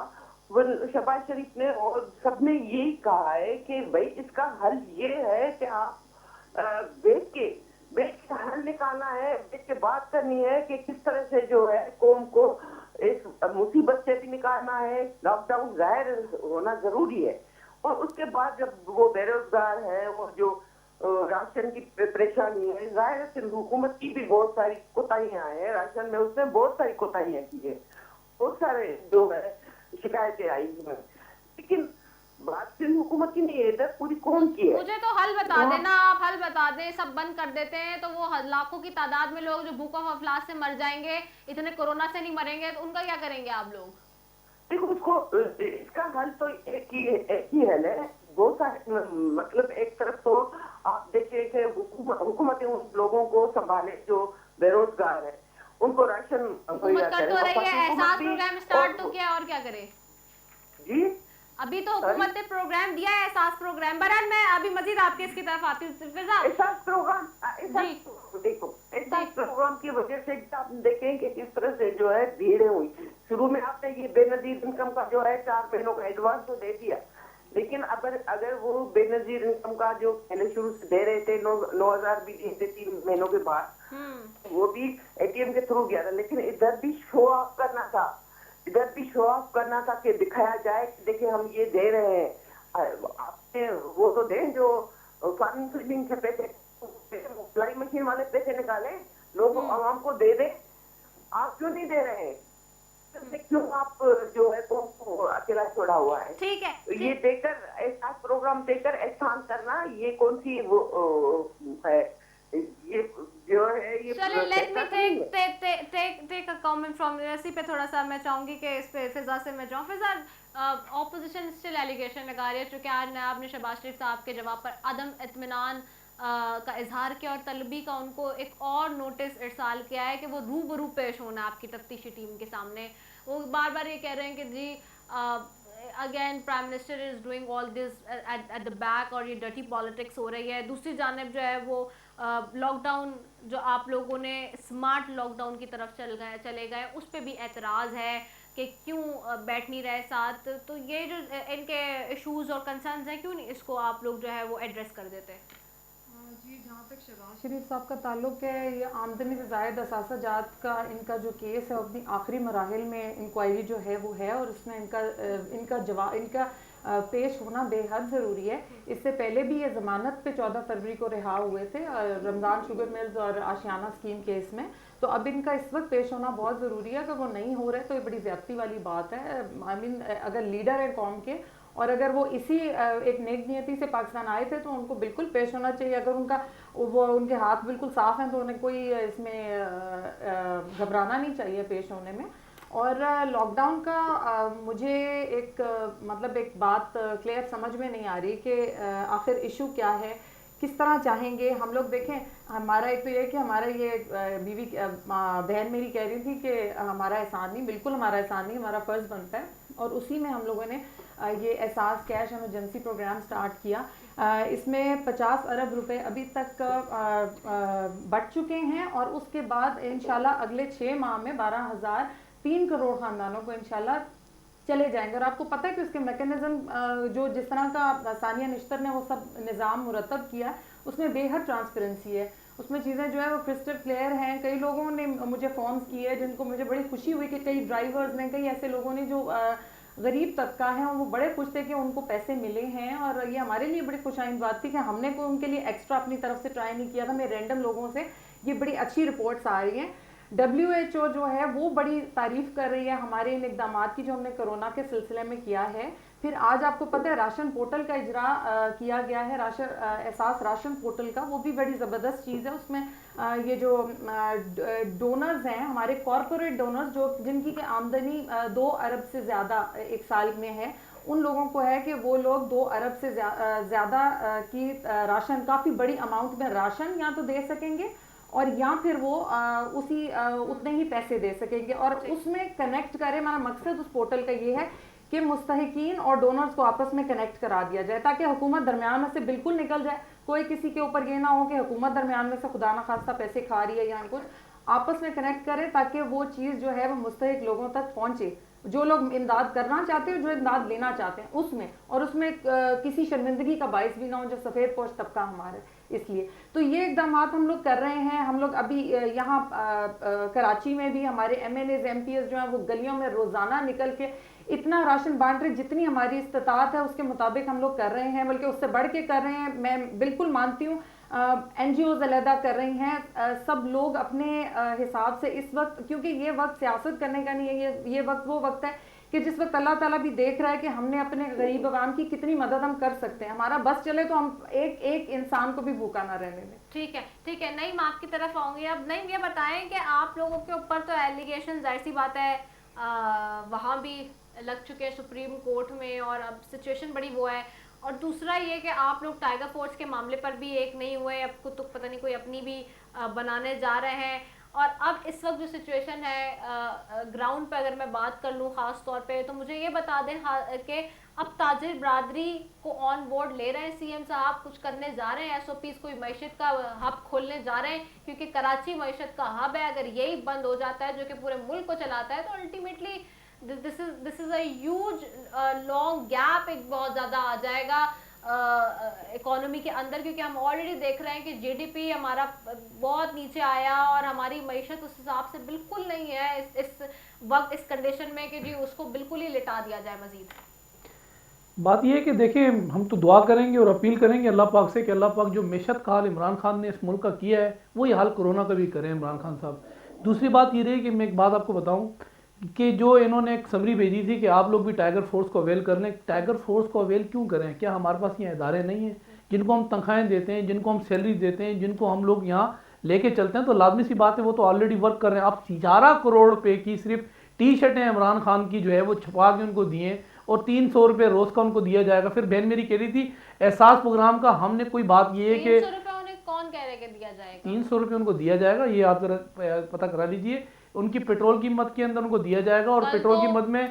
वो शहबाज शरीफ ने और सबने यही कहा है कि भाई इसका हल ये है कि आप बैठ के हल निकालना है, बैठ के बात करनी है कि किस तरह से जो है कौम को इस मुसीबत से भी निकालना है। लॉकडाउन जाहिर होना जरूरी है, और उसके बाद जब वो बेरोजगार है और जो राशन की परेशानी है, जाहिर है हुकूमत की भी बहुत सारी कोताहियां हैं राशन में, उसने बहुत सारी कोताहियां की है, बहुत सारे जो है शिकायतें आई हैं, लेकिन बात सिर्फ हुकूमत की नहीं है, इधर पूरी कौम की है। मुझे तो हल बता देना, आप हल बता दें, सब बंद कर देते हैं तो वो लाखों की तादाद में लोग जो भूख और अफलास से मर जाएंगे, इतने कोरोना से नहीं मरेंगे, तो उनका क्या करेंगे आप लोग? देखो, उसको इसका हल तो एक ही हल है, बहुत सारे मतलब एक तरफ तो आप देखिए कि हुकूमत उन लोगों को संभाले जो बेरोजगार है, उनको राशन हुकूमत कर तो रही है, एहसास प्रोग्राम स्टार्ट तो किया, और क्या करे जी। अभी तो हुकूमत ने प्रोग्राम दिया है, एहसास प्रोग्राम। बहरहाल मैं अभी मजीद आपके इसकी तरफ आती हूँ। एहसास प्रोग्राम देखो, एहसास प्रोग्राम की वजह से आप देखें कि किस तरह से जो है भीड़ हुई। शुरू में आपने ये बेनजीर इनकम का जो है 4 महीनों का एडवांस तो दे दिया, लेकिन अगर वो बेनजीर इनकम का जो पहले शुरू से दे रहे थे 9,000 भी दिए थे 3 महीनों के बाद, वो भी ATM के थ्रू गया था, लेकिन इधर भी शो ऑफ करना था, कि दिखाया जाए कि देखिए हम ये दे रहे हैं। आपने वो तो दें जो फार्मिंग फीडिंग के पैसे, सिलाई मशीन वाले पैसे निकाले, लोग आवाम को दे दें, आप क्यों नहीं दे रहे हैं? क्यों आप जो है को अकेला छोड़ा हुआ है? ठीक है, ये देकर एहसास प्रोग्राम देकर एहसान करना, ये कौन सी वो है? ये जो है ये चलिए, let me take a comment from इसी पे थोड़ा सा मैं चाहूंगी कि इस पे फिजा से मैं जाऊं। फिजा, ऑपोजिशन स्टिल एलिगेशन लगा रही है, चूंकि आज नायब ने शहबाज शरीफ साहब के जवाब पर अदम इत्मीनान का इजहार किया और तलबी का उनको एक और नोटिस इरसाल किया है कि वो रूबरू पेश होना आपकी तफ्तीशी टीम के सामने। वो बार बार ये कह रहे हैं कि जी again prime minister is doing all this at the back, और ये डर्टी पॉलिटिक्स हो रही है। दूसरी जानिब जो है वो लॉकडाउन जो आप लोगों ने स्मार्ट लॉकडाउन की तरफ चले गए, उस पर भी एतराज़ है कि क्यों बैठ नहीं रहे साथ। तो ये जो इनके इश्यूज और कंसर्न्स हैं, क्यों नहीं इसको आप लोग जो है वो एड्रेस कर देते हैं? जी, जहाँ तक शहबाज शरीफ साहब का ताल्लुक है, ये आमदनी से ज़ायद असासा जात का इनका जो केस है अपनी आखिरी मराहिल में इंक्वायरी जो है वो है, और इसमें इनका पेश होना बेहद ज़रूरी है। इससे पहले भी ये ज़मानत पे 14 फरवरी को रिहा हुए थे रमज़ान शुगर मिल्स और आशियाना स्कीम केस में, तो अब इनका इस वक्त पेश होना बहुत ज़रूरी है। अगर वो नहीं हो रहे तो ये बड़ी ज़्यादती वाली बात है। आई मीन, अगर लीडर है कौम के और अगर वो इसी एक नेक नियति से पाकिस्तान आए थे तो उनको बिल्कुल पेश होना चाहिए। अगर उनके हाथ बिल्कुल साफ़ हैं तो उन्हें कोई इसमें घबराना नहीं चाहिए पेश होने में। और लॉकडाउन का मुझे एक बात क्लियर समझ में नहीं आ रही कि आखिर इशू क्या है, किस तरह चाहेंगे हम लोग। देखें, हमारा एक तो ये कि हमारा ये बीवी बहन मेरी कह रही थी कि हमारा एहसान नहीं, बिल्कुल हमारा एहसान नहीं, हमारा फ़र्ज़ बनता है, और उसी में हम लोगों ने ये एहसास कैश एमरजेंसी प्रोग्राम स्टार्ट किया। इसमें 50 अरब रुपए अभी तक बढ़ चुके हैं, और उसके बाद इंशाल्लाह अगले 6 माह में 12,003 करोड़ ख़ानदानों को इंशाल्लाह चले जाएंगे। और आपको पता है कि उसके मैकेनिज्म जो जिस तरह का सानिया निश्तर ने वो सब निज़ाम मुरतब किया, उसमें बेहद ट्रांसपेरेंसी है, उसमें चीज़ें जो है वो क्रिस्टल क्लियर हैं। कई लोगों ने मुझे फ़ोन किए जिनको मुझे बड़ी खुशी हुई कि कई ड्राइवर्स ने, कई ऐसे लोगों ने जो गरीब तबका है वो बड़े खुश थे कि उनको पैसे मिले हैं। और ये हमारे लिए बड़ी खुशाइंद बात थी कि हमने कोई उनके लिए एक्स्ट्रा अपनी तरफ से ट्राई नहीं किया था। मैं रैंडम लोगों से ये बड़ी अच्छी रिपोर्ट्स आ रही हैं। WHO जो है वो बड़ी तारीफ कर रही है हमारे इन इकदाम की जो हमने कोरोना के सिलसिले में किया है। फिर आज आपको पता है राशन पोर्टल का इजरा किया गया है, एहसास राशन पोर्टल का, वो भी बड़ी ज़बरदस्त चीज़ है। उसमें ये जो डोनर्स हैं हमारे कॉरपोरेट डोनर्स जो जिनकी की आमदनी 2 अरब से ज़्यादा एक साल में है, उन लोगों को है कि वो लोग 2 अरब से ज़्यादा की राशन, काफ़ी बड़ी अमाउंट में राशन या तो दे सकेंगे और या फिर वो उतने ही पैसे दे सकेंगे। और उसमें कनेक्ट करें, हमारा मकसद उस पोर्टल का ये है कि मुस्तहिकीन और डोनर्स को आपस में कनेक्ट करा दिया जाए ताकि हुकूमत दरमियान में से बिल्कुल निकल जाए। कोई किसी के ऊपर ये ना हो कि हुकूमत दरमियान में से खुदा ना खास्ता पैसे खा रही है या कुछ, आपस में कनेक्ट करें ताकि वो चीज़ जो है वो मुस्तहिक लोगों तक पहुँचे, जो लोग इमदाद करना चाहते हैं, जो इमदाद लेना चाहते हैं उसमें, और उसमें किसी शर्मिंदगी का बायस भी ना हो जो सफ़ेद पोश तबका हमारे। इसलिए तो ये इकदाम हम लोग कर रहे हैं। हम लोग अभी यहाँ कराची में भी हमारे MLAs MPs जो हैं वो गलियों में रोज़ाना निकल के इतना राशन बांट रहे, जितनी हमारी इस्तात है उसके मुताबिक हम लोग कर रहे हैं, बल्कि उससे बढ़ के कर रहे हैं। मैं बिल्कुल मानती हूँ NGOs अलहदा कर रही हैं, सब लोग अपने हिसाब से इस वक्त, क्योंकि ये वक्त सियासत करने का नहीं है, ये वक्त वो वक्त है कि जिस वक्त अल्लाह ताला भी देख रहा है कि हमने अपने गरीब आवाम की कितनी मदद हम कर सकते हैं। हमारा बस चले तो हम एक इंसान को भी भूखा ना रहने दें। ठीक है, ठीक है। नईम आपकी तरफ आऊंगी। अब नईम ये बताएं कि आप लोगों के ऊपर तो एलिगेशन, जाहिर सी बात है वहाँ भी लग चुके हैं सुप्रीम कोर्ट में और अब सिचुएशन बड़ी वो है, और दूसरा ये कि आप लोग टाइगर फोर्स के मामले पर भी एक नहीं हुए, अब तो पता नहीं कोई अपनी भी बनाने जा रहे हैं। और अब इस वक्त जो सिचुएशन है ग्राउंड पे अगर मैं बात कर लूँ ख़ास तौर पे, तो मुझे ये बता दें कि अब ताजिर बरादरी को ऑन बोर्ड ले रहे हैं CM साहब, कुछ करने जा रहे हैं, SOPs कोई मईशत का हब खोलने जा रहे हैं, क्योंकि कराची मईशत का हब है। अगर यही बंद हो जाता है जो कि पूरे मुल्क को चलाता है, तो ultimately this is a huge long gap, एक बहुत ज़्यादा आ जाएगा इकोनॉमी के अंदर, क्योंकि हम ऑलरेडी देख रहे हैं कि GDP हमारा बहुत नीचे आया और हमारी मईशत उस हिसाब से बिल्कुल नहीं है इस वक्त, इस कंडीशन में कि जी उसको बिल्कुल ही लिटा दिया जाए मजीद। बात यह है कि देखिए, हम तो दुआ करेंगे और अपील करेंगे अल्लाह पाक से कि अल्लाह पाक जो मेशत का हाल इमरान खान ने इस मुल्क का किया है वही हाल कोरोना का भी करें इमरान खान साहब। दूसरी बात ये रही कि मैं एक बात आपको बताऊं कि जो इन्होंने एक समरी भेजी थी कि आप लोग भी टाइगर फोर्स को अवेल कर लें। टाइगर फोर्स को अवेल क्यों करें? क्या हमारे पास ये इदारे नहीं हैं जिनको हम तनख्वाहें देते हैं, जिनको हम सैलरी देते हैं, जिनको हम लोग यहाँ लेके चलते हैं? तो लाजमी सी बात है वो तो ऑलरेडी वर्क कर रहे हैं। आप 11 करोड़ रुपए की सिर्फ टी-शर्टें इमरान खान की जो है वो छपा के उनको दिए और 300 रुपये रोज़ का उनको दिया जाएगा। फिर बहन मेरी कह रही थी एहसास प्रोग्राम का हमने कोई बात ये है कि 300 रुपये उन्हें कौन कह रहे कि दिया जाएगा? 300 रुपये उनको दिया जाएगा, ये आप जरा पता करा लीजिए। उनकी पेट्रोल कीमत के अंदर उनको दिया जाएगा और पेट्रोल कीमत में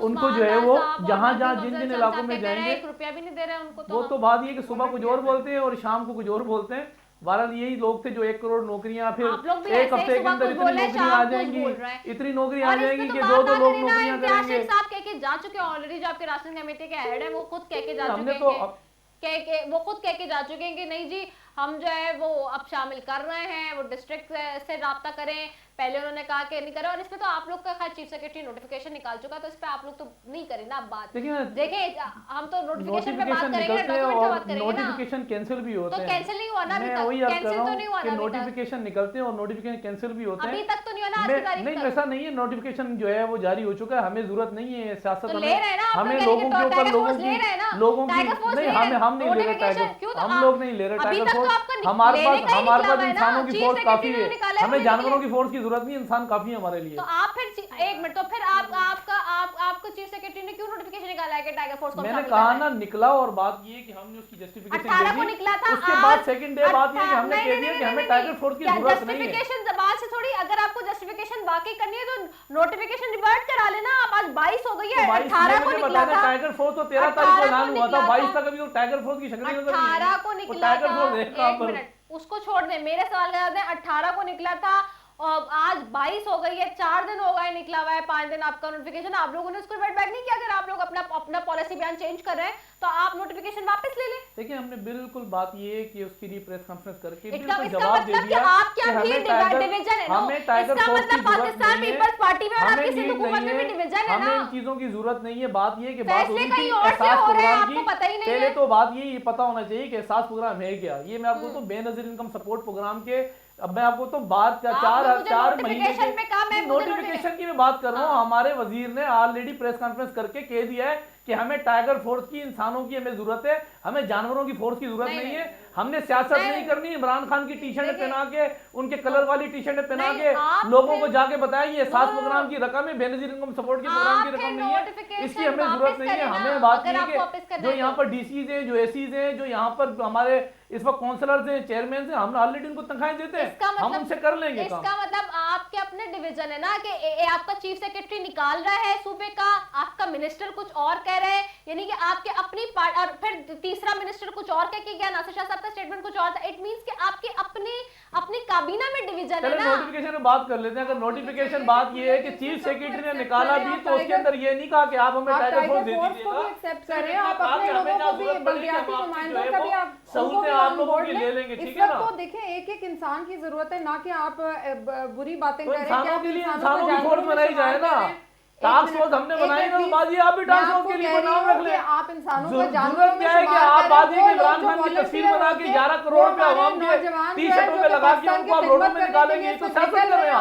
उनको जो है वो जहाँ जिन इलाकों में जाएंगे 1 रुपया भी नहीं दे रहे हैं उनको। वो तो बात ये कि सुबह कुछ और बोलते हैं और शाम को कुछ और बोलते हैं। बहरहाल यही लोग थे जो 1 करोड़ नौकरियां, फिर एक हफ्ते के अंदर इतनी नौकरियां आ जाएंगी, इतनी नौकरियां आ जाएंगी कि 2-2 लोग नौकरियां करेंगे। साहब कह के जा चुके ऑलरेडी, जो आपके राशन कमेटी के हेड है वो खुद कह के जा चुके हमने हैं, तो वो खुद कह के जा चुके हैं कि नहीं जी हम जो है वो अब शामिल कर रहे हैं, वो डिस्ट्रिक्ट से रब्ता करें। पहले उन्होंने कहा कि नहीं करें, और इसमें तो आप लोग का खैर चीफ सेक्रेटरी नोटिफिकेशन निकाल चुका, तो इस पे आप लोग तो नहीं करें ना बात। देखिए हम तो नोटिफिकेशन पे बात करेंगे, डॉक्यूमेंट पे बात करेंगे ना। नोटिफिकेशन कैंसिल भी होते हैं, तो कैंसिल नहीं हुआ ना अभी मैं तक, वही आप कैंसिल तो नहीं हुआ ना नोटिफिकेशन निकलते हैं और नोटिफिकेशन कैंसिल भी होते हैं अभी तक तो नहीं हुआ ना आज की तारीख नहीं, तक। ऐसा नहीं है। नोटिफिकेशन जो है वो जारी हो चुका है, हमें जरूरत नहीं है सियासत तो ले रहे हैं ना, हमें लोगों के ऊपर लोगों की नहीं, हम नहीं ले रहे टाइगर, हम लोग नहीं ले रहे टाइगर फोर्स। हमारे पास इंसानों की फोर्स काफी है, हमें जानवरों की फोर्स की जरूरत नहीं, इंसान काफी है हमारे लिए। तो आप फिर एक मिनट, तो फिर आपका चीफ सेक्रेटरी ने क्यों नोटिफिकेशन निकाला है कि टाइगर फोर्स को? मैंने कहा ना निकला, और बात ये कि हमने उसकी जस्टिफिकेशन 18 को निकला था, उसके बाद सेकंड डे बात ये कि हमने कह दिया कि हमें टाइगर फोर्स की जरूरत नहीं है। जस्टिफिकेशन बाद से थोड़ी, अगर आपको जस्टिफिकेशन बाकी करनी है तो नोटिफिकेशन रिवर्ट करा लेना। आप आज 22 हो गई है, 18 को निकला था टाइगर फोर्स, तो 13 तारीख को ऐलान हुआ था, 22 तक अभी तो टाइगर फोर्स की शक्ल नजर नहीं है। 18 को निकला था, एक मिनट उसको छोड़ दे, मेरे सवाल का जवाब दें। 18 को निकला था और आज 22 हो गई है, 4 दिन हो गए, निकला हुआ है 5 दिन आपका नोटिफिकेशन, आप लोगों ने उसको रिवर्ट बैक नहीं किया? अगर आप लोग अपना पॉलिसी बयान चेंज कर रहे हैं तो आप नोटिफिकेशन वापस ले लें। देखिए हमने बिल्कुल बात ये कि उसके लिए प्रेस कॉन्फ्रेंस करके इसका बिल्कुल जवाब दे मतलब कि दिया आपके कि यहाँ भी हमें टाइगर डिवीजन है ना, हमें टाइगर इसका फोर्स की मतलब जरूरत पाकिस्तान नहीं है, पीपल्स पार्टी में और हमें आपकी नीड सिंध हुकूमत नहीं में भी है, डिवीजन है हमें ना। इन चीजों की जरूरत नहीं है। बात ये कि बात हो फैसले रही थी कहीं और से एहसास हो रहे हैं, प्रोग्राम आपको की। पता ही नहीं पहले है। तो बात ये पता होना चाहिए कि एहसास प्रोग्राम है क्या। ये मैं आपको तो बेनजीर इनकम सपोर्ट प्रोग्राम के, अब मैं आपको तो बात चार महीने नोटिफिकेशन पे कहा, मैं नोटिफिकेशन की मैं बात कर रहा हूँ। हमारे वजीर ने ऑलरेडी प्रेस कॉन्फ्रेंस करके कह दिया है कि हमें टाइगर फोर्स की, इंसानों की हमें जरूरत है, हमें जानवरों की फोर्स की जरूरत नहीं है। हमने सियासत नहीं करनी। इमरान खान की टी शर्ट पहना के, उनके कलर वाली टी शर्ट पहना के लोगों को जाके बताया ये एहसास प्रोग्राम की रकम है, बेनजीर इनकम सपोर्ट के प्रोग्राम की रकम नहीं है, इसकी हमें जरूरत नहीं है। हमें बात ये कि जो यहाँ पर डीसीज हैं, जो एसीज हैं, जो यहाँ पर हमारे इस वक्त काउंसलर्स हैं, चेयरमैन हैं, हम ऑलरेडी उनको तनख्वाहें देते हैं, हम उनसे कर लेंगे काम। इसका मतलब आपके अपने डिवीजन है ना कि आपका चीफ सेक्रेटरी निकाल रहा है सूबे का, आपका मिनिस्टर कुछ और कह रहे हैं, यानी कि आपके अपनी पार्ट, और फिर तीसरा मिनिस्टर कुछ और कह के गया, नासिर शाह साहब का स्टेटमेंट कुछ और था। इट मींस कि आपकी अपनी काबीना में डिवीजन है ना। नोटिफिकेशन में बात कर लेते हैं। अगर नोटिफिकेशन बात ये है कि चीफ सेक्रेटरी ने निकाला भी तो उसके अंदर ये नहीं कहा कि आप हमें टाइगर फोर्स दे दीजिएगा, एक्सेप्ट करें, आप अपने लोगों को भी, बलदियाती नुमाइंदों का भी आप सहूलतें आप लोगों की ले लेंगे, ठीक है ना। तो देखें, एक एक इंसान की जरूरत है, ना कि आप बुरी बातें तो करें। इंसानों के लिए इंसानों की फोर्स बनाई जाए ना। टास्क फोर्स हमने बनाई ना, तो बात ये आप भी टास्क फोर्स के लिए नाम रख ले। आप इंसानों को जरूरत क्या है कि आप बात ये कि इमरान खान की तस्वीर बना के 11 करोड़ रुपए आवाम के टी शर्टों पे लगा के उनको आप रोडों में निकालेंगे, तो सियासत कर रहे हैं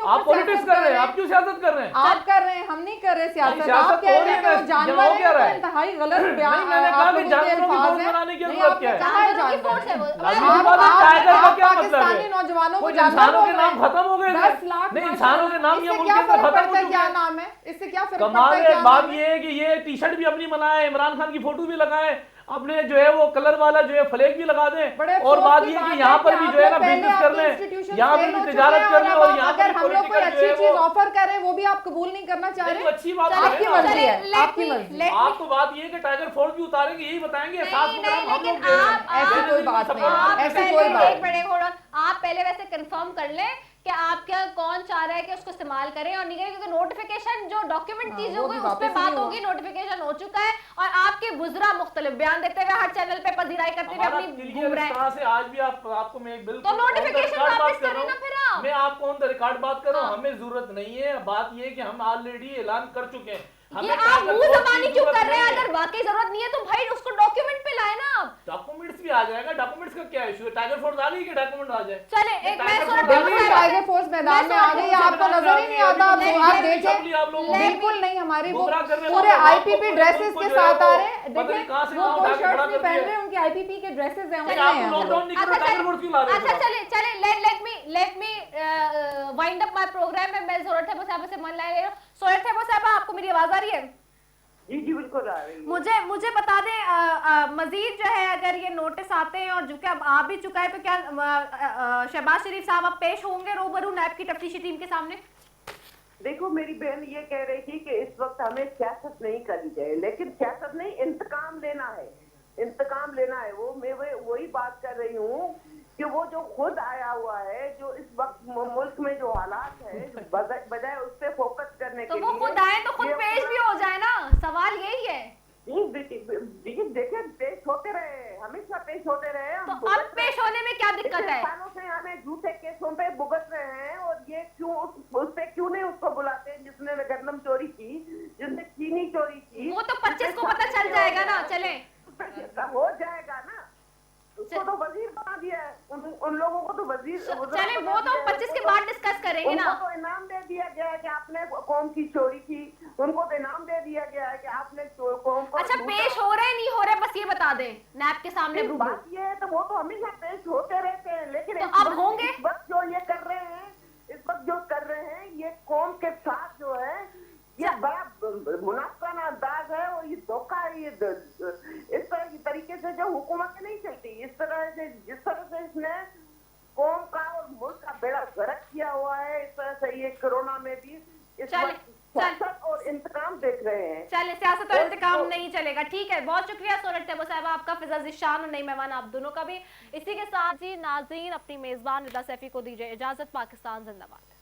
आप पॉलिटिक्स कर रहे हैं। आप क्यों सियासत कर रहे हैं? आप कर रहे हैं, हम नहीं कर रहे सियासत। सियासत आप कह रहे हैं हो कि जानवर क्या रहा है, है? इंतहाई गलत बयान। मैंने कहा कि जानवरों की फोर्स बनाने की जरूरत क्या है? जानवरों की फोर्स है वो। टाइगर का क्या मतलब पाकिस्तानी है? नौजवानों को इंसानों के नाम खत्म हो गए 10 लाख नहीं, इंसानों के नाम ये इससे मुल्क क्या के अंदर फर्क खत्म हो पड़ता है? चुके क्या हैं। नाम है इससे? क्या फर्क कमाल पड़ता है। है? बात ये है कि ये टी शर्ट भी अपनी बनाए, इमरान खान की फोटो भी लगाए, अपने जो है वो कलर वाला जो है फ्लैग भी लगा दें, और बात ये कि यहाँ पर भी जो है ना बिजनेस कर लें, यहाँ पर भी तिजारत कर लें, और यहाँ पर हम लोग कोई अच्छी चीज ऑफर कर रहे हैं वो भी आप कबूल नहीं करना चाह रहे। अच्छी बात आपकी मर्जी है, आपकी मर्जी। आपको बात ये है कि टाइगर फोर्स भी उतारेंगे, यही बताएंगे साथ में हम लोग ऐसी कोई बात नहीं, ऐसी कोई बात। आप पहले वैसे कंफर्म कर लें कि आपका कौन चाह रहा है कि उसको इस्तेमाल करें और नहीं करें, क्योंकि नोटिफिकेशन जो डॉक्यूमेंट चीज होगी उस पे बात होगी। नोटिफिकेशन हो चुका है और आपके बुजरा मुख्तलिफ बयान देते हुए हर चैनल पे पजीराई करते हुए अपनी घूम रहे हैं। से आज भी आपको मैं बिल्कुल तो नोटिफिकेशन वापस करें ना फिर आप। मैं आपको ऑन द रिकॉर्ड बात कर रहा हूँ, हमें जरूरत नहीं है। बात ये कि हम ऑलरेडी ऐलान कर चुके हैं। ये आप मुंह जबानी क्यों कर रहे हैं? अगर वाकई जरूरत नहीं है तो भाई उसको डॉक्यूमेंट पे लाए ना आप। डॉक्यूमेंट्स भी आ जाएगा। डॉक्यूमेंट्स का क्या इशू है? टाइगर फोर्स आ गई कि डॉक्यूमेंट आ जाए? चले एक मैं टाइगर फोर्स मैदान में आ गई, आपको नजर ही नहीं आता। आप देखें, बिल्कुल नहीं, हमारी वो पूरे आईपीपी ड्रेसेस के साथ आ रहे हैं। देखें वो कोई शर्ट नहीं पहन रहे, उनके आईपीपी के ड्रेसेस हैं। अच्छा चले let me wind up my programme में मैं ज़रूरत है साहब से मन ला रही हूं। सोरठ है साहब, आपको मेरी आवाज आ रही है? जी जी बिल्कुल आ रही है। मुझे बता दें मजीद जो है अगर ये नोटिस आते हैं और जो कि अब आ भी चुका है तो क्या शहबाज शरीफ साहब अब पेश होंगे रूबरू नैब की तफ्तीशी टीम के सामने? देखो मेरी बहन ये कह रही थी कि इस वक्त हमें सियासत नहीं करनी चाहिए, लेकिन सियासत नहीं, इंतकाम लेना है, इंतकाम लेना है। वो मैं वही बात कर रही हूँ कि वो जो खुद आया हुआ है, जो इस वक्त मुल्क में जो हालात है, बजाय उस पर फोकस करने के लिए वो खुद आए तो खुद पेश भी हो जाए ना। सवाल यही है। देखिए पेश होते रहे, हमेशा पेश होते रहे। तो अब पेश होने में क्या दिक्कत है? सालों से हमें झूठे केसों पे भुगत रहे हैं, और ये क्यों उस पे क्यों नहीं उसको बुलाते हैं जिसने गंदम चोरी की, जिसने चीनी चोरी की? वो तो 25 को पता चल जाएगा ना। चले हो जाएगा ना, उसको तो वजीर बना दिया है, उन लोगों को तो वजीर। चले वो तो 25 के बाद डिस्कस करेंगे ना। उनको तो इनाम दे दिया गया है कि आपने कौम की चोरी की, उनको तो इनाम दे दिया गया है कि आपने कौम को। अच्छा पेश हो रहे नहीं हो रहे बस ये बता दें नैब के सामने। बात ये है तो वो तो हमेशा पेश होते रहते हैं, लेकिन तो अब होंगे। इस वक्त जो ये कर रहे हैं, इस वक्त जो कर रहे हैं, ये कौम के साथ जो है ये बड़ा मुनाफाना अंदाज है, और ये धोखा है। ये इस तरह की तरीके से जो हुकूमत नहीं चलती, इस तरह से जिस तरह से इसने कौम का और मुल्क का बेड़ा गर्क किया हुआ है, इस तरह से ये कोरोना में भी इस वक्त सियासत और इंतकाम देख रहे हैं। चलिए, सियासत और इंतकाम नहीं चलेगा। ठीक है, बहुत शुक्रिया सोनट तैयबा साहिबा आपका, फिजा जिशान और नई मेहमान आप दोनों का भी। इसी के साथ जी नाज़रीन, अपनी मेजबान रिदा सैफी को दीजिए इजाजत। पाकिस्तान जिंदाबाद।